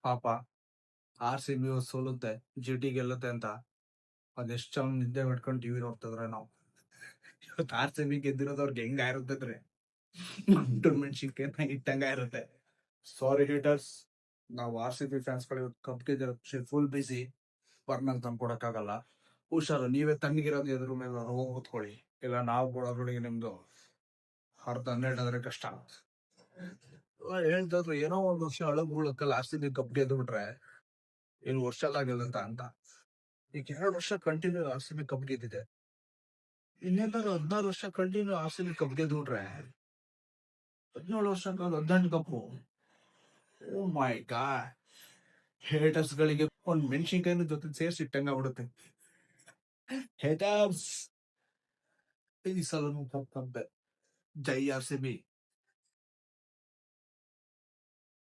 ಪಾಪ RCB ಸೋಲುತ್ತೆ, GT ಗೆಲ್ಲುತ್ತೆ ಅಂತ ಅದೆಷ್ಟು ಜನ ನಿದ್ದೆ ಮಾಡ್ಕೊಂಡು ಟಿವಿ ನೋಡ್ತಿದ್ರೆ ನಾವು. ಇವತ್ತು RCB ಗೆದ್ದಿರೋದು ಅವ್ರಿಗೆ ಹೆಂಗಾಗಿರುತ್ತೆ ಮೆಣಸಿನ್ಕಾಯಿ ಇಟ್ಟಂಗ ಇರುತ್ತೆ. ಸಾರಿ ಹೇಟರ್ಸ್, ನಾವು RCB ಫ್ಯಾನ್ಸ್ಗಳು ಇವತ್ತು ಕಪ್ ಗೆದ್ದಿರೋ ಫುಲ್ ಬಿಸಿ, ಬರ್ನಲ್ ತಂದ್ಕೊಡಕ್ಕಾಗಲ್ಲ. ಹುಷಾರು, ನೀವೇ ತಣ್ಣಗಿರೋದು ಎದುರು ಮೇಲೆ ಹೋಗಿ ಕೂತ್ಕೊಳ್ಳಿ, ಇಲ್ಲ ನಾವು ಕೊಡೋದ್ರೊಳಗೆ ನಿಮ್ದು 10-12 ಆದ್ರೆ ಕಷ್ಟ. ಹೇಳ್ತಿದ್ರು ಏನೋ ಒಂದ್ ವರ್ಷ ಅಳಗ್ ಬೀಳಕ್ಕಲ್ಲ RCB ಕಪ್ ಗೆದ್ದು ಬಿಟ್ರೆ ಇನ್ನು ವರ್ಷ ಗೆಲ್ಲಂತ ಅಂತ. ಈಗ 2 ವರ್ಷ ಕಂಟಿನ್ಯೂ RCB ಕಪ್ ಗೆದ್ದಿದೆ, ಇನ್ನೇನಾದ್ರು 16 ವರ್ಷ ಕಂಟಿನ್ಯೂ RCB ಕಪ್ ಗೆದ್ದು ಬಿಟ್ರೆ 17 ವರ್ಷ 18 ಕಪ್ಪು. ಓ ಮೈ ಗಾಡ್, ಹೇಟರ್ಸ್ ಗಳಿಗೆ ಒಂದ್ ಮೆಣಸಿನ್ಕಾಯಿನ ಜೊತೆ ಸೇರ್ಸಿ ಇಟ್ಟಂಗ ಬಿಡುತ್ತೆ. ಹೇಟರ್ಸ್, ಈ ಸಲ ಕಪ್ ಜೈ RCB.